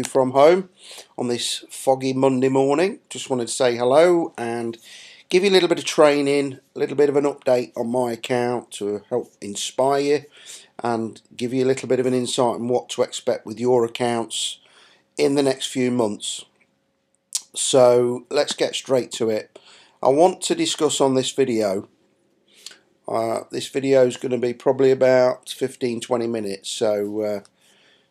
From home on this foggy Monday morning. Just wanted to say hello and give you a little bit of training, a little bit of an update on my account to help inspire you and give you a little bit of an insight on what to expect with your accounts in the next few months. So let's get straight to it. I want to discuss on this video. This video is going to be probably about 15-20 minutes, so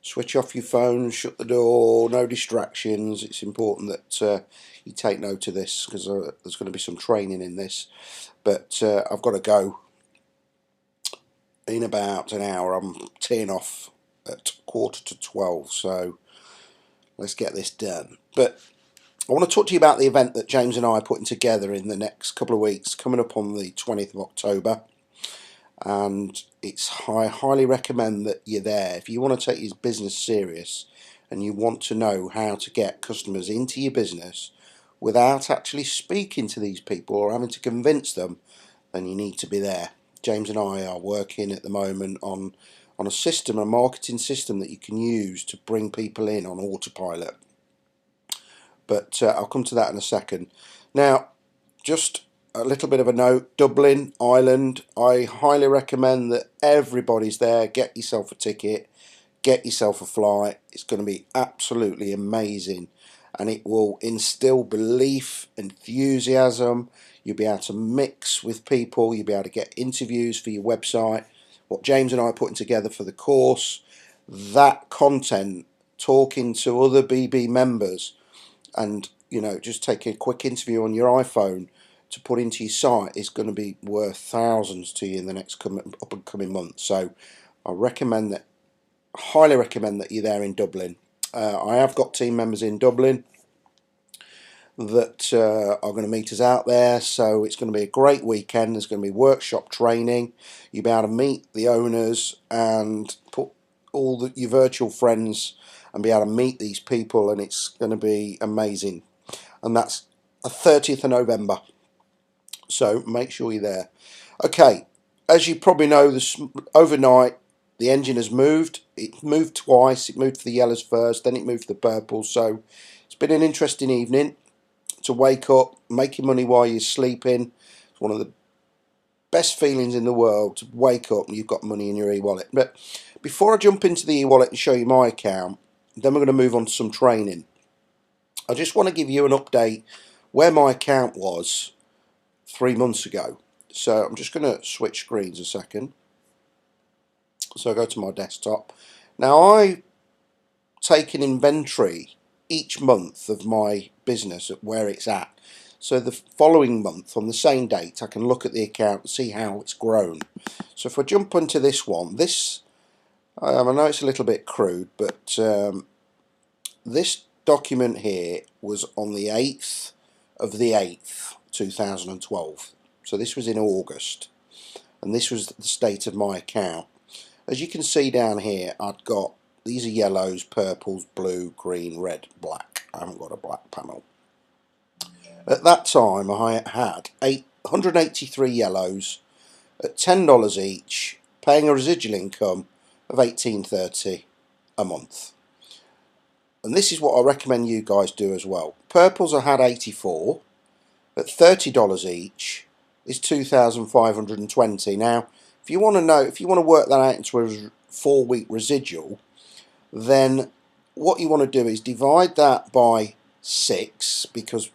switch off your phone, shut the door, no distractions. It's important that you take note of this because there's going to be some training in this. But I've got to go in about an hour. I'm teeing off at 11:45, so let's get this done. But I want to talk to you about the event that James and I are putting together in the next couple of weeks, coming up on the 20th of October. And I highly recommend that you're there. If you want to take your business serious and you want to know how to get customers into your business without actually speaking to these people or having to convince them, then you need to be there. James and I are working at the moment on a system, a marketing system that you can use to bring people in on autopilot. But I'll come to that in a second. Now, just a little bit of a note, Dublin, Ireland, I highly recommend that everybody's there. Get yourself a ticket, get yourself a flight. It's going to be absolutely amazing and it will instill belief, enthusiasm. You'll be able to mix with people, you'll be able to get interviews for your website. What James and I are putting together for the course, that content, talking to other BB members and just take a quick interview on your iPhone to put into your site is going to be worth thousands to you in the next up and coming months. So I highly recommend that you're there in Dublin. I have got team members in Dublin that are going to meet us out there, so it's going to be a great weekend. There's going to be workshop training. You'll be able to meet the owners and put all your virtual friends and be able to meet these people, and it's going to be amazing. And that's the 30th of November. So make sure you're there. Okay, as you probably know, overnight the engine has moved. It moved twice. It moved for the yellows first, then it moved for the purples. So it's been an interesting evening to wake up, making money while you're sleeping. It's one of the best feelings in the world to wake up and you've got money in your e-wallet. But before I jump into the e-wallet and show you my account, then we're going to move on to some training. I just want to give you an update where my account was 3 months ago. So I'm just going to switch screens a second. So I go to my desktop. Now I take an inventory each month of my business at where it's at. So the following month on the same date I can look at the account and see how it's grown. So if I jump onto this one, I know it's a little bit crude, but this document here was on the 8th of the 8th 2012. So this was in August, and this was the state of my account. As you can see down here, I've got, these are yellows, purples, blue, green, red, black. I haven't got a black panel. At that time I had 183 yellows at $10 each, paying a residual income of $18.30 a month. And this is what I recommend you guys do as well. Purples I had 84 at $30 each is $2,520. Now, if you want to work that out into a 4-week residual, then what you want to do is divide that by 6, because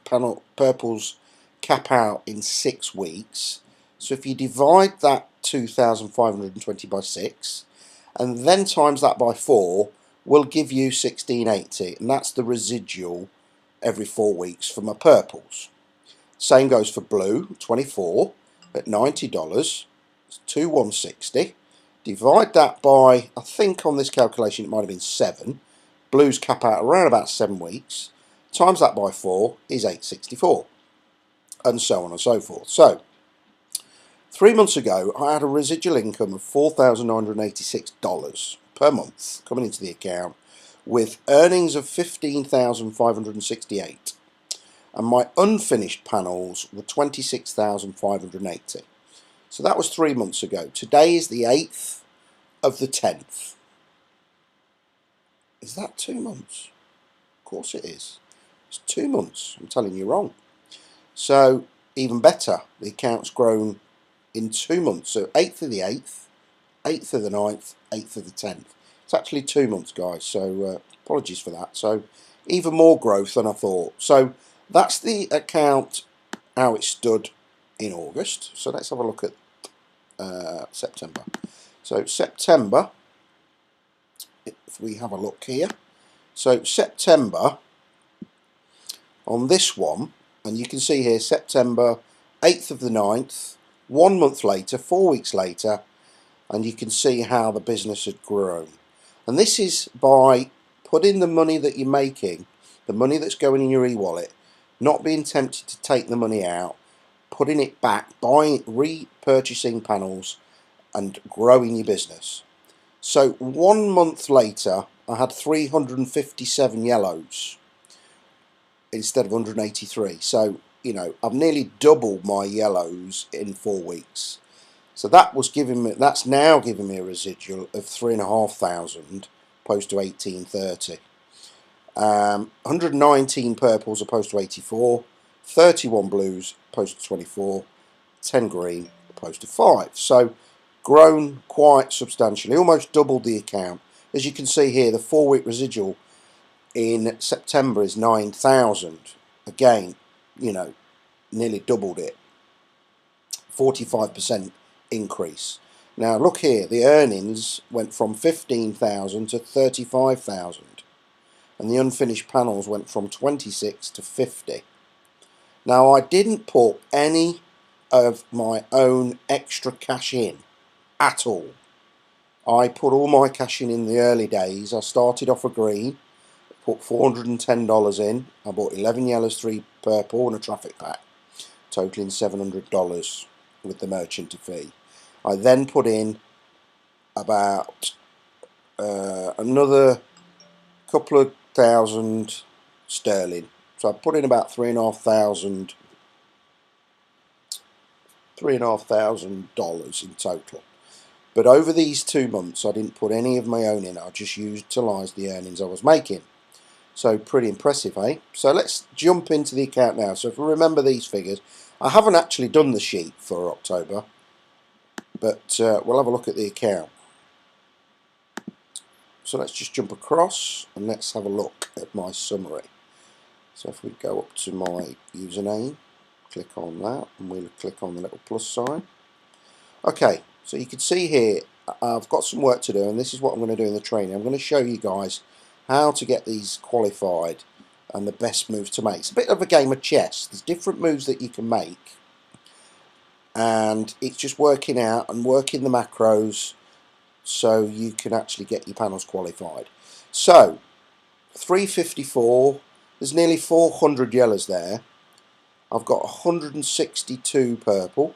purples cap out in 6 weeks. So if you divide that 2,520 by 6 and then times that by 4, will give you 1680, and that's the residual every 4 weeks for my purples. Same goes for blue, 24 at $90, it's 2,160. Divide that by, I think on this calculation it might have been 7. Blues cap out around about 7 weeks. Times that by 4 is 864, and so on and so forth. So 3 months ago I had a residual income of $4,986 per month coming into the account, with earnings of $15,568, and my unfinished panels were $26,580. So that was 3 months ago. Today is the 8th of the 10th. Is that 2 months? course it is. It's 2 months. I'm telling you wrong. So even better, the account's grown in 2 months. So 8th of the 8th, 8th of the 9th, 8th of the 10th. It's actually 2 months, guys. So apologies for that. So even more growth than I thought. So that's the account, how it stood in August. So let's have a look at September. So September, if we have a look here. So September on this one, and you can see here September 8th of the 9th, 1 month later, 4 weeks later, and you can see how the business had grown. And this is by putting the money that you're making, the money that's going in your e-wallet, not being tempted to take the money out, putting it back, buying, repurchasing panels, and growing your business. So 1 month later, I had 357 yellows instead of 183. So, you know, I've nearly doubled my yellows in 4 weeks. So that was giving me, that's now giving me a residual of 3,500 opposed to 1830. 119 purples opposed to 84, 31 blues opposed to 24, 10 green opposed to 5. So grown quite substantially, almost doubled the account. As you can see here, the 4-week residual in September is 9,000. Again, you know, nearly doubled it. 45% increase. Now look here, the earnings went from 15,000 to 35,000, and the unfinished panels went from 26 to 50. Now I didn't put any of my own extra cash in at all. I put all my cash in the early days. I started off a green, put $410 in. I bought 11 yellows, 3 purple, and a traffic pack, totaling $700 with the merchant fee. I then put in about another couple of thousand sterling. So I put in about $3,500 in total. But over these 2 months, I didn't put any of my own in. I just utilised the earnings I was making. So pretty impressive, eh? So let's jump into the account now. So if we remember these figures, I haven't actually done the sheet for October, but we'll have a look at the account. So let's just jump across and let's have a look at my summary. So if we go up to my username, click on that, and we'll click on the little plus sign. Okay, so you can see here I've got some work to do, and this is what I'm going to do in the training. I'm going to show you guys how to get these qualified and the best moves to make. It's a bit of a game of chess. There's different moves that you can make, and it's just working out and working the macros so you can actually get your panels qualified. So 354, there's nearly 400 yellows there. I've got 162 purple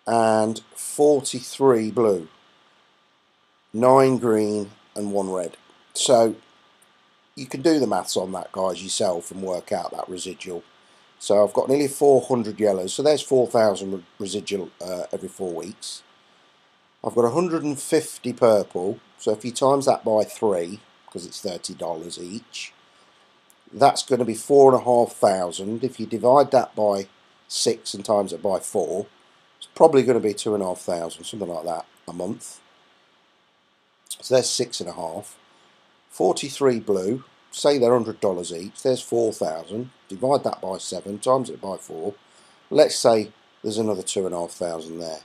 and 43 blue, 9 green and 1 red. So you can do the maths on that, guys, yourself and work out that residual. So I've got nearly 400 yellows, so there's 4,000 residual every 4 weeks. I've got 150 purple, so if you times that by 3, because it's $30 each, that's going to be 4,500. If you divide that by 6 and times it by 4, it's probably going to be 2,500, something like that, a month. So there's 6.5. 43 blue, say they're $100 each, there's 4,000. Divide that by 7, times it by 4. Let's say there's another 2,500 there.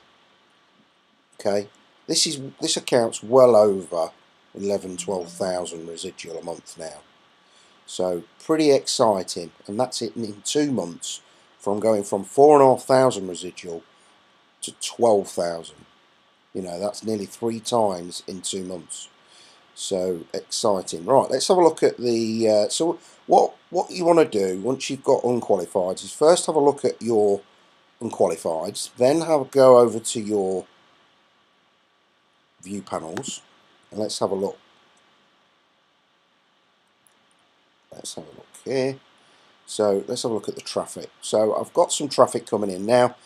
Okay, this account's well over 12,000 residual a month now. So pretty exciting, and that's it in 2 months, from going from 4,500 residual to 12,000. You know, that's nearly 3 times in 2 months. So exciting. Right, let's have a look at the so what you want to do once you've got unqualified is first have a look at your unqualifieds, then go over to your view panels, and let's have a look. Let's have a look here. So let's have a look at the traffic. So I've got some traffic coming in now.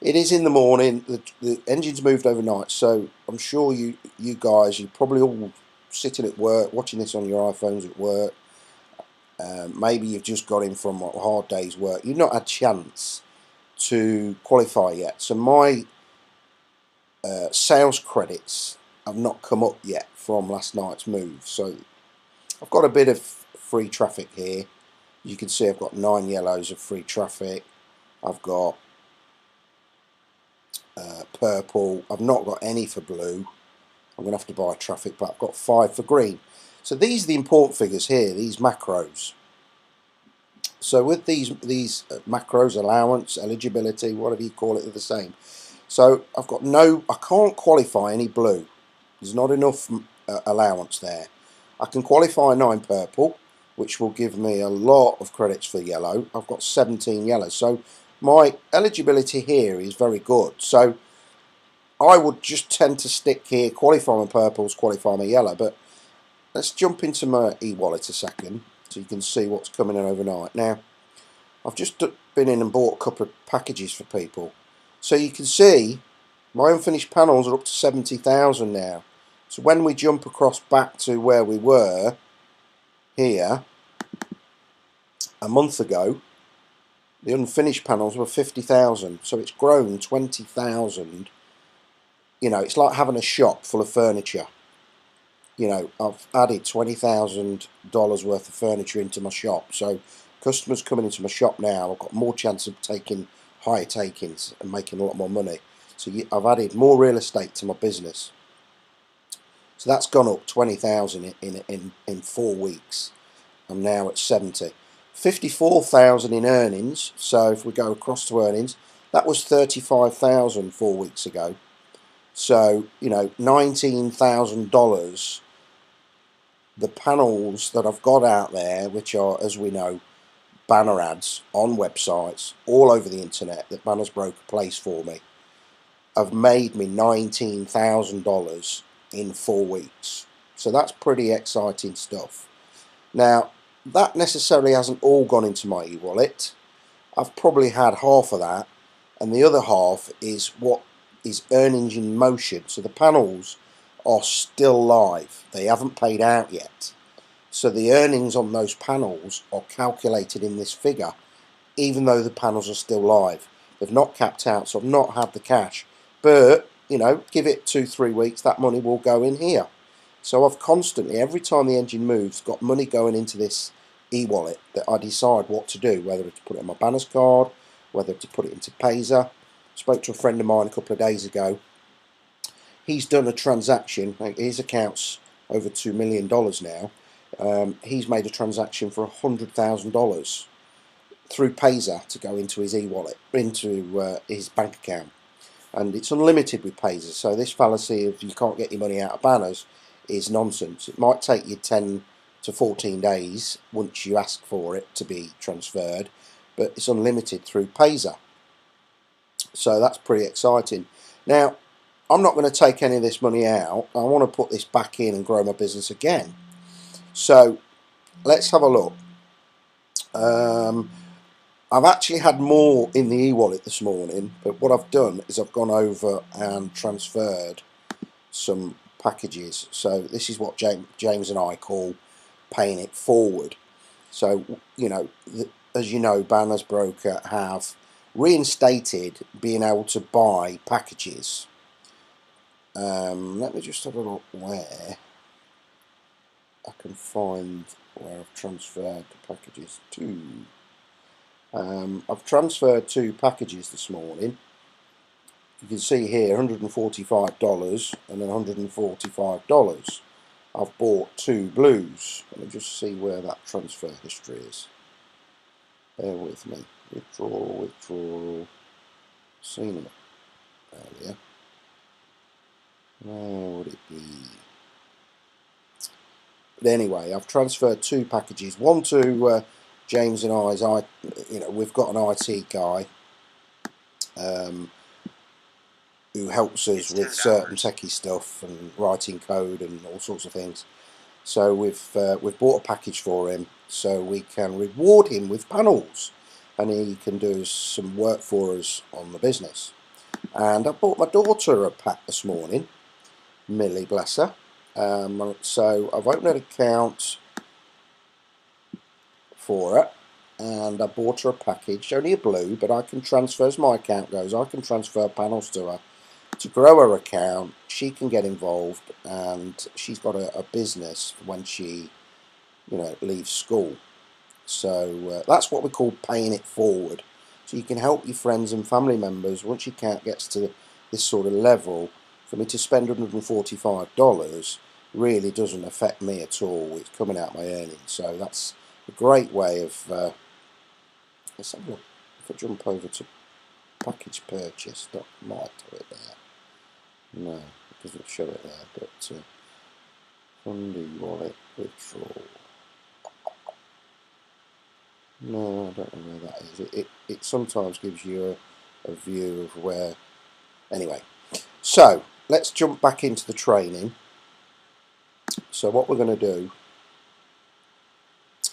It is in the morning. The engine's moved overnight, so I'm sure you guys, you're probably all sitting at work watching this on your iPhones at work. maybe you've just got in from a hard day's work. You've not had a chance to qualify yet. So my sales credits have not come up yet from last night's move. So I've got a bit of free traffic here. You can see I've got 9 yellows of free traffic. I've got purple. I've not got any for blue. I'm going to have to buy traffic, but I've got 5 for green. So these are the important figures here, these macros. So with these macros, allowance, eligibility, whatever you call it, they're the same. So I've got I can't qualify any blue. There's not enough allowance there. I can qualify 9 purple, which will give me a lot of credits for yellow. I've got 17 yellows. So my eligibility here is very good. So I would just tend to stick here, qualify my purples, qualify my yellow. But let's jump into my e-wallet a second so you can see what's coming in overnight. Now, I've just been in and bought a couple of packages for people. So you can see my unfinished panels are up to 70,000 now. So when we jump across back to where we were here a month ago, the unfinished panels were 50,000. So it's grown 20,000. You know, it's like having a shop full of furniture. You know, I've added $20,000 worth of furniture into my shop. So customers coming into my shop now, I've got more chance of taking higher takings and making a lot more money. So I've added more real estate to my business. So that's gone up 20,000 in 4 weeks. I'm now at 70. 54,000 in earnings. So if we go across to earnings, that was 35,000 4 weeks ago. So, you know, $19,000. The panels that I've got out there, which are, as we know, banner ads on websites all over the internet that Banners Broker place for me, have made me $19,000 in 4 weeks. So that's pretty exciting stuff. Now, that necessarily hasn't all gone into my e-wallet. I've probably had half of that, and the other half is what is earnings in motion. So the panels are still live. They haven't paid out yet. So the earnings on those panels are calculated in this figure, even though the panels are still live. They've not capped out, so I've not had the cash. But, you know, give it 2-3 weeks, that money will go in here. So I've constantly, every time the engine moves, got money going into this e-wallet that I decide what to do, whether to put it on my Banners card, whether to put it into Payzer. I spoke to a friend of mine a couple of days ago. He's done a transaction, his account's over $2 million now. He's made a transaction for $100,000 through Payzer to go into his e-wallet, into his bank account. And it's unlimited with Payzer. So this fallacy of you can't get your money out of Banners is nonsense. It might take you 10 to 14 days once you ask for it to be transferred, but it's unlimited through Payzer. So that's pretty exciting. Now, I'm not going to take any of this money out. I want to put this back in and grow my business again. So let's have a look. I've actually had more in the e-wallet this morning, but what I've done is I've gone over and transferred some packages. So this is what James and I call paying it forward. So, you know, as you know, Banners Broker have reinstated being able to buy packages. Let me just have a look where I can find where I've transferred the packages to. I've transferred 2 packages this morning. You can see here $145 and then $145. I've bought 2 blues. Let me just see where that transfer history is. Bear with me. Withdrawal. Seen them earlier. Where would it be? But anyway, I've transferred 2 packages. One to James and I's. We've got an IT guy who helps us with certain techie stuff and writing code and all sorts of things. So we've bought a package for him so we can reward him with panels, and he can do some work for us on the business. And I bought my daughter a pack this morning, Millie, bless her. So I've opened an account for her, and I bought her a package, only a blue, but I can transfer, as my account goes, I can transfer panels to her to grow her account. She can get involved, and she's got a business when she, leaves school. So that's what we call paying it forward. So you can help your friends and family members once your account gets to this sort of level. For me to spend $145 really doesn't affect me at all. It's coming out my earnings. So that's a great way of, let's have a look. If I jump over to package purchase, that might do it there. No, it doesn't show it there, but fund e-wallet withdrawal. No, I don't know where that is. It sometimes gives you a view of where. Anyway, so let's jump back into the training. So what we're going to do,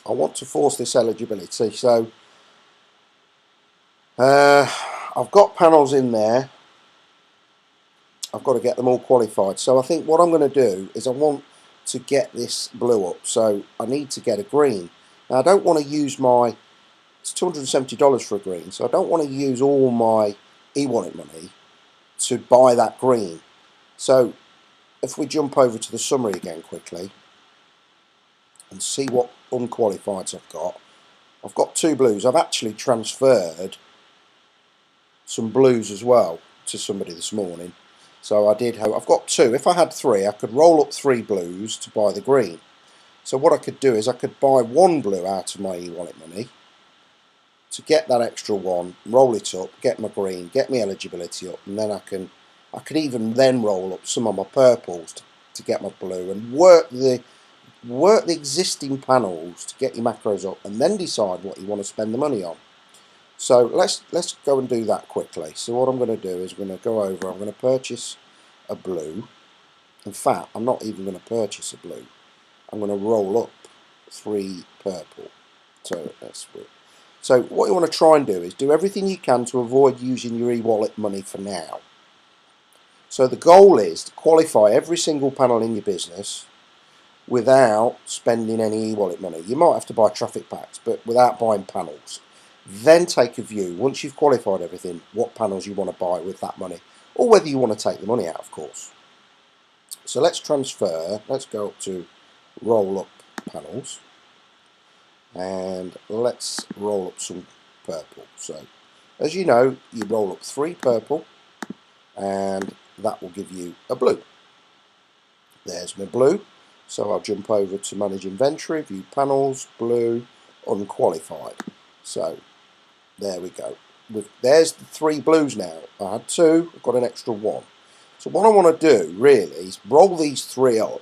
I want to force this eligibility. So I've got panels in there. I've got to get them all qualified. So I think what I'm going to do is I want to get this blue up. So I need to get a green. Now I don't want to use it's $270 for a green, so I don't want to use all my e-wallet money to buy that green. So if we jump over to the summary again quickly and see what unqualifieds I've got 2 blues. I've actually transferred some blues as well to somebody this morning. So I've got 2. If I had 3, I could roll up 3 blues to buy the green. So what I could do is I could buy 1 blue out of my e-wallet money to get that extra 1, roll it up, get my green, get my eligibility up, and then I could even then roll up some of my purples to get my blue and work the existing panels to get your macros up, and then decide what you want to spend the money on. So let's go and do that quickly. So what I'm going to do is I'm going to go over, I'm going to purchase a blue. In fact, I'm not even going to purchase a blue. I'm going to roll up 3 purple. So what you want to try and do is do everything you can to avoid using your e-wallet money for now. So the goal is to qualify every single panel in your business without spending any e-wallet money. You might have to buy traffic packs, but without buying panels. Then take a view, once you've qualified everything, what panels you want to buy with that money, or whether you want to take the money out, of course. So let's transfer, let's go up to roll up panels, and let's roll up some purple. So as you know, you roll up 3 purple, and that will give you a blue. There's my blue. So I'll jump over to manage inventory, view panels, blue, unqualified. So there we go. There's the 3 blues now. I had 2, I've got an extra 1. So what I want to do really is roll these 3 up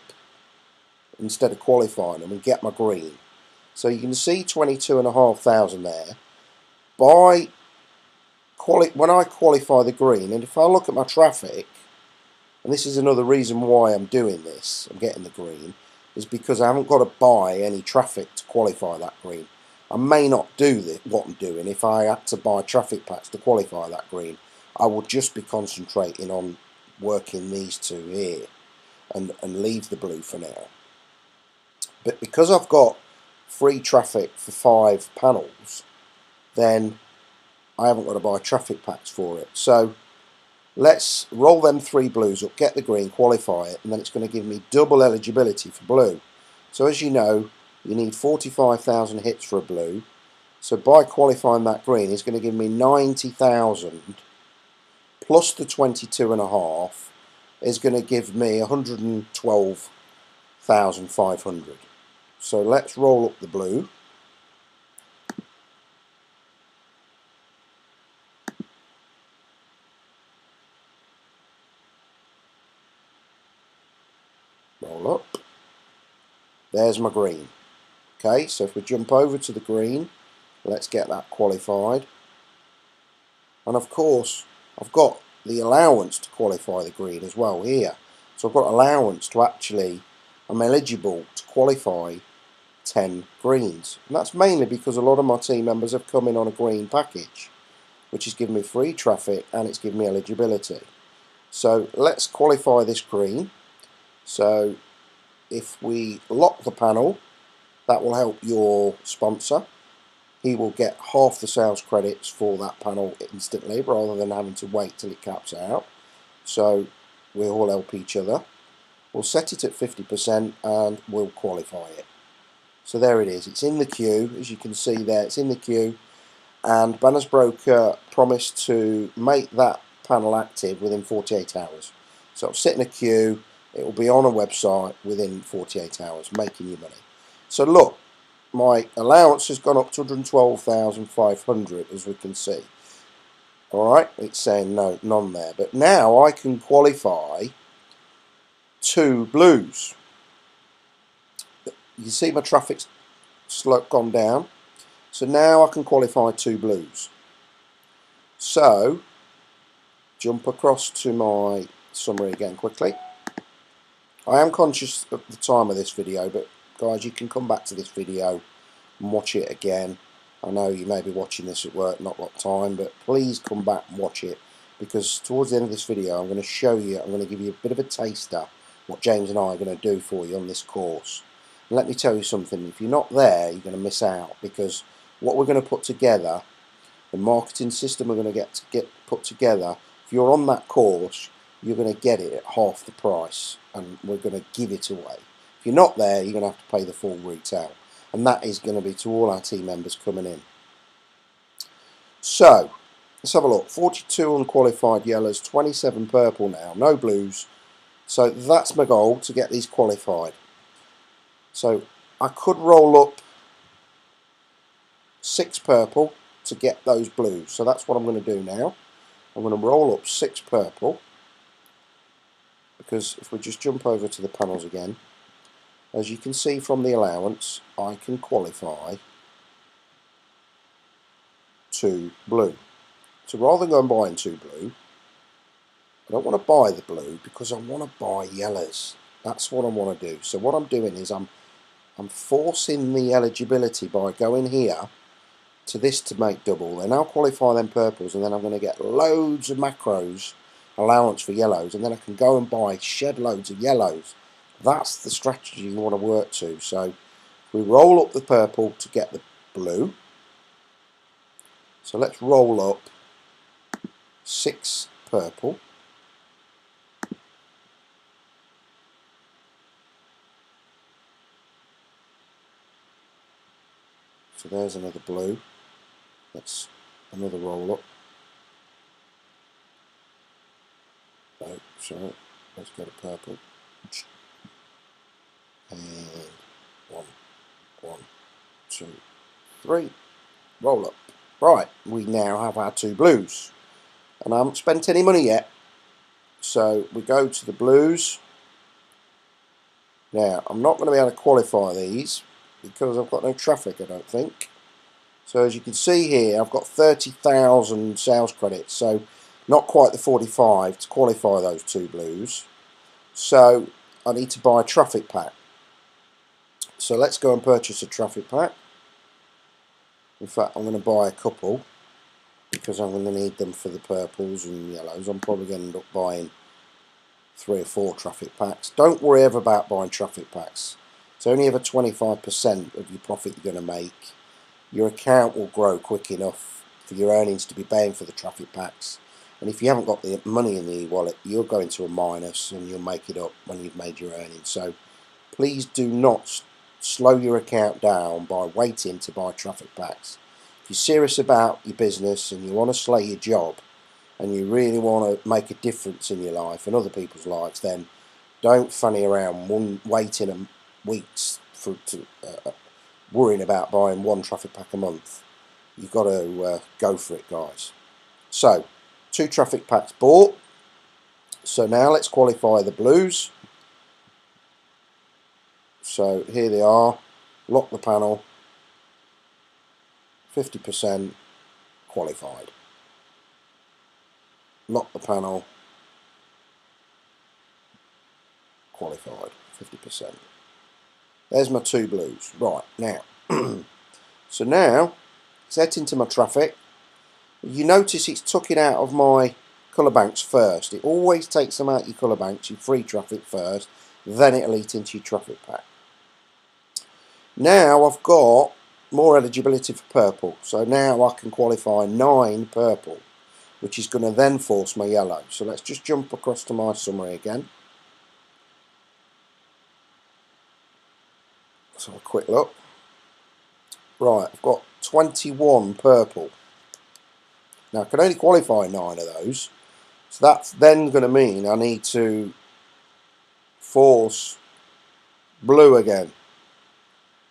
instead of qualifying them and get my green. So you can see 22,500 there. When I qualify the green, and if I look at my traffic, and this is another reason why I'm doing this, I'm getting the green, is because I haven't got to buy any traffic to qualify that green. I may not do what I'm doing. If I had to buy traffic packs to qualify that green, I would just be concentrating on working these 2 here and leave the blue for now. But because I've got free traffic for 5 panels, then I haven't got to buy traffic packs for it. So let's roll them 3 blues up, get the green, qualify it, and then it's going to give me double eligibility for blue. So as you know, you need 45,000 hits for a blue. So by qualifying that green, it's going to give me 90,000 plus the 22.5 is going to give me 112,500. So let's roll up the blue. Roll up. There's my green. Okay, so if we jump over to the green, let's get that qualified. And of course, I've got the allowance to qualify the green as well here. So I've got allowance to I'm eligible to qualify 10 greens. And that's mainly because a lot of my team members have come in on a green package, which has given me free traffic and it's given me eligibility. So let's qualify this green. So if we lock the panel, that will help your sponsor. he will get half the sales credits for that panel instantly rather than having to wait till it caps out. So we all help each other. We'll set it at 50% and we'll qualify it. So there it is, it's in the queue, as you can see there, it's in the queue, and Banners Broker promised to make that panel active within 48 hours. So it'll sit in a queue, it will be on a website within 48 hours, making you money. So look, my allowance has gone up to 112,500, as we can see. Alright, it's saying no, none there, but now I can qualify 2 blues. You see my traffic's gone down, so now I can qualify 2 blues. So jump across to my summary again quickly. I am conscious of the time of this video, but guys, you can come back to this video and watch it again. I know you may be watching this at work, not got time, but please come back and watch it, because towards the end of this video I'm going to show you, I'm going to give you a bit of a taster what James and I are going to do for you on this course. And let me tell you something, if you're not there, you're going to miss out, because what we're going to put together, the marketing system we're going to get put together, if you're on that course, you're going to get it at half the price, and we're going to give it away. If you're not there, you're going to have to pay the full retail, and that is going to be to all our team members coming in. So let's have a look. 42 unqualified yellows, 27 purple now, no blues. So that's my goal, to get these qualified. So I could roll up 6 purple to get those blues. So that's what I'm going to do now. I'm going to roll up 6 purple, because if we just jump over to the panels again, as you can see from the allowance, I can qualify 2 blue. So rather than going buying 2 blue, I don't want to buy the blue because I want to buy yellows. That's what I want to do. So what I'm doing is I'm forcing the eligibility by going here to this to make double. Then I'll qualify them purples, and then I'm going to get loads of macros allowance for yellows, and then I can go and buy shed loads of yellows. That's the strategy you want to work to. So we roll up the purple to get the blue. So let's roll up 6 purple. So there's another blue. That's another roll up. Oh, sorry, let's go to purple. And 1, 2, 3. Roll up. Right, we now have our 2 blues. And I haven't spent any money yet. So we go to the blues. Now, I'm not going to be able to qualify these because I've got no traffic, I don't think. So as you can see here, I've got 30,000 sales credits, so not quite the 45 to qualify those 2 blues. So I need to buy a traffic pack. So let's go and purchase a traffic pack. In fact, I'm going to buy a couple because I'm going to need them for the purples and yellows. I'm probably going to end up buying 3 or 4 traffic packs. Don't worry ever about buying traffic packs. It's only ever 25% of your profit you're going to make. Your account will grow quick enough for your earnings to be paying for the traffic packs. And if you haven't got the money in the e-wallet, you'll go into a minus and you'll make it up when you've made your earnings. So please do not slow your account down by waiting to buy traffic packs. If you're serious about your business and you want to slay your job and you really want to make a difference in your life and other people's lives, then don't funny around waiting weeks for worrying about buying 1 traffic pack a month. You've got to go for it, guys. So 2 traffic packs bought. So now let's qualify the blues. So here they are. Lock the panel. 50% qualified. Lock the panel. Qualified. 50%. There's my 2 blues. Right, now. So now, set into my traffic. You notice it's took it out of my colour banks first. It always takes them out of your colour banks, your free traffic first, then it'll eat into your traffic pack. Now I've got more eligibility for purple. So now I can qualify 9 purple, which is going to then force my yellow. So let's just jump across to my summary again. Let's have a quick look. Right, I've got 21 purple. Now I can only qualify 9 of those. So that's then going to mean I need to force blue again.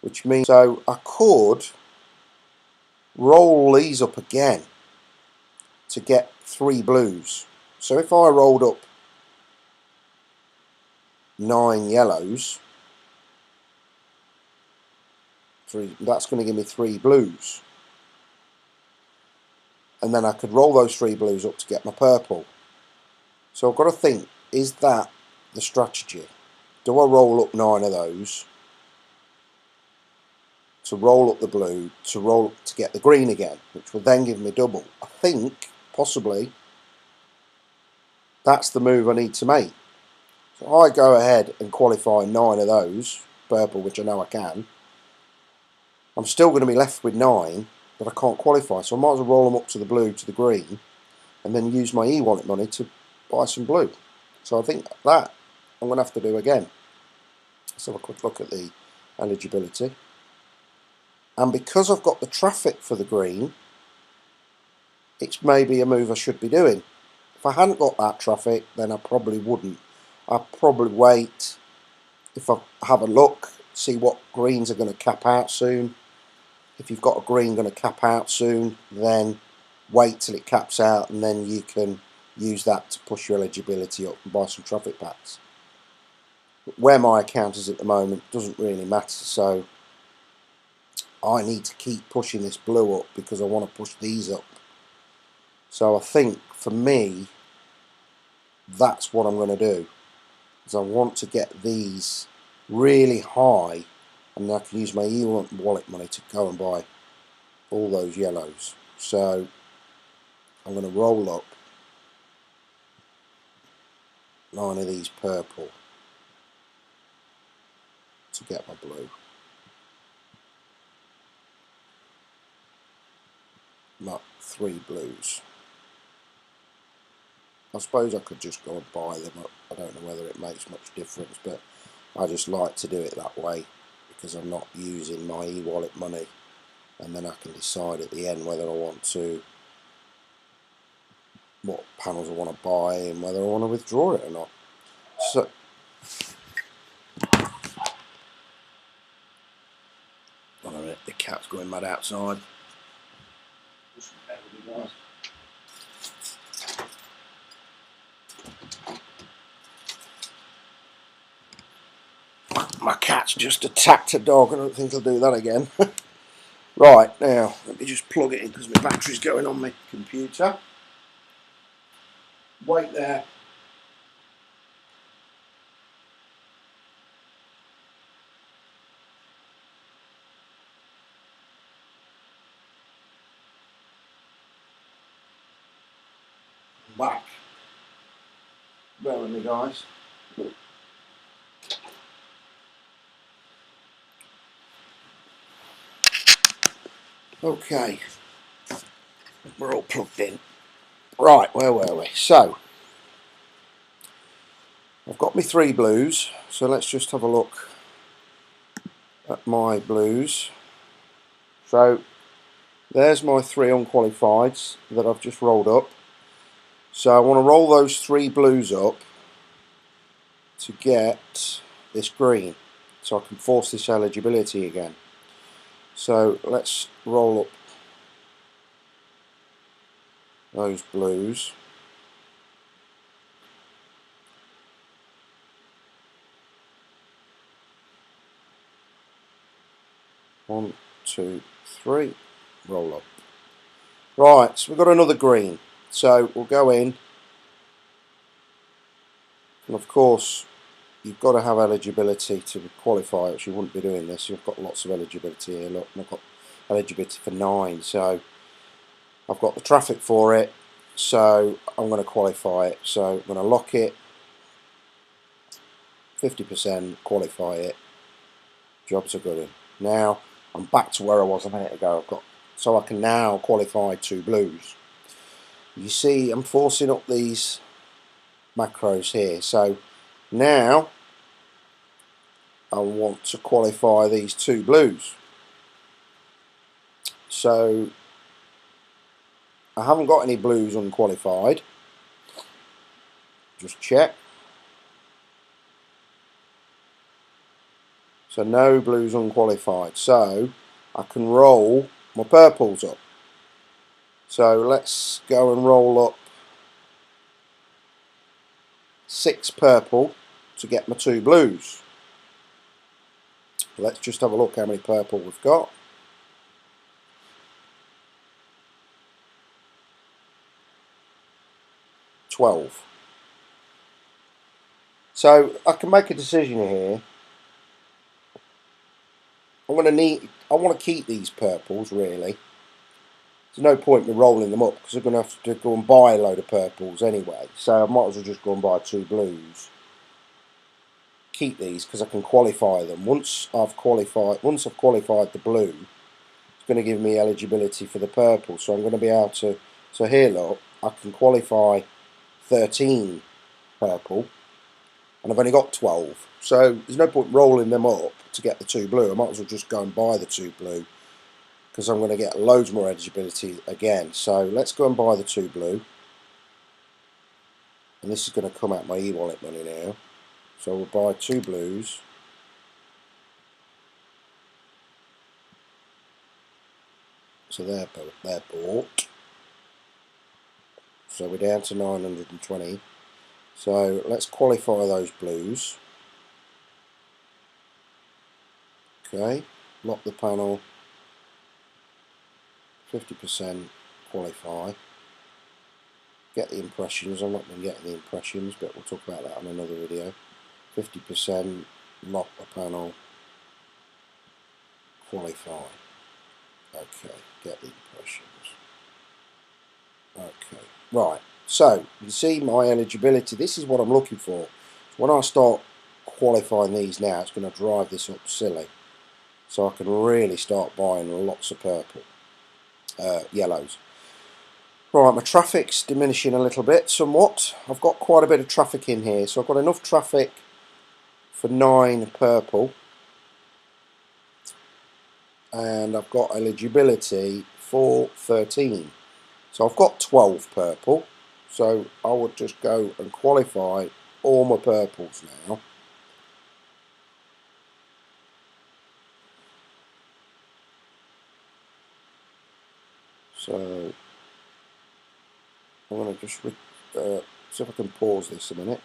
Which means, so I could roll these up again to get 3 blues. So if I rolled up 9 yellows, that's going to give me 3 blues. And then I could roll those 3 blues up to get my purple. So I've got to think, is that the strategy? Do I roll up 9 of those to roll up the blue to get the green again, which will then give me double? I think possibly that's the move I need to make. So I go ahead and qualify 9 of those purple, which I know I can. I'm still going to be left with 9 that I can't qualify, so I might as well roll them up to the blue, to the green, and then use my e-wallet money to buy some blue. So I think that I'm going to have to do again. Let's have a quick look at the eligibility. And because I've got the traffic for the green, it's maybe a move I should be doing. If I hadn't got that traffic, then I probably wouldn't. I'd probably wait, if I have a look, see what greens are going to cap out soon. If you've got a green going to cap out soon, then wait till it caps out, and then you can use that to push your eligibility up and buy some traffic packs. Where my account is at the moment doesn't really matter, so I need to keep pushing this blue up because I want to push these up. So I think for me, that's what I'm going to do, is I want to get these really high, and then I can use my e-wallet money to go and buy all those yellows. So I'm going to roll up 9 of these purple to get my blue. Not 3 blues. I suppose I could just go and buy them. I don't know whether it makes much difference, but I just like to do it that way because I'm not using my e-wallet money, and then I can decide at the end whether I want to, what panels I want to buy and whether I want to withdraw it or not. So hold on a minute, the cat's going mad outside. My cat's just attacked a dog. I don't think I'll do that again. Right, now let me just plug it in because my battery's going on my computer. Wait there. Back. Bear with me, guys. Okay, we're all plugged in. Right, where were we? So, I've got my 3 blues, so let's just have a look at my blues. So, there's my 3 unqualifieds that I've just rolled up. So I want to roll those 3 blues up to get this green, so I can force this eligibility again. So let's roll up those blues. One, two, three, roll up. Right, so we've got another green. So we'll go in, and of course you've got to have eligibility to qualify, which you wouldn't be doing this. You've got lots of eligibility here. Look, I've got eligibility for 9, so I've got the traffic for it, so I'm going to qualify it. So I'm going to lock it, 50%, qualify it, jobs are good. Now I'm back to where I was a minute ago. So I can now qualify 2 blues. You see, I'm forcing up these macros here. So now I want to qualify these 2 blues. So I haven't got any blues unqualified. Just check. So no blues unqualified. So I can roll my purples up. So let's go and roll up 6 purple to get my 2 blues. Let's just have a look how many purple we've got. 12. So I can make a decision here. I want to keep these purples really. There's no point in rolling them up because I'm going to have to go and buy a load of purples anyway. So I might as well just go and buy 2 blues. Keep these because I can qualify them. Once I've qualified the blue, it's going to give me eligibility for the purple. So I'm going to be able to. So here, look, I can qualify 13 purple, and I've only got 12. So there's no point rolling them up to get the 2 blue. I might as well just go and buy the 2 blue because I'm going to get loads more eligibility again. So let's go and buy the 2 blue. And this is going to come out my e-wallet money now. So we'll buy 2 blues. So they're bought. So we're down to 920. So let's qualify those blues. Okay, lock the panel. 50% qualify. Get the impressions. I'm not going to get the impressions, but we'll talk about that on another video. 50% lock the panel. Qualify. Okay, get the impressions. Okay, right. So you see my eligibility. This is what I'm looking for. When I start qualifying these now, it's going to drive this up silly. So I can really start buying lots of purple, yellows. Right, my traffic's diminishing a little bit, somewhat. I've got quite a bit of traffic in here, so I've got enough traffic for 9 purple. And I've got eligibility for 13. So I've got 12 purple. So I would just go and qualify all my purples now. So I'm going to just see if I can pause this a minute.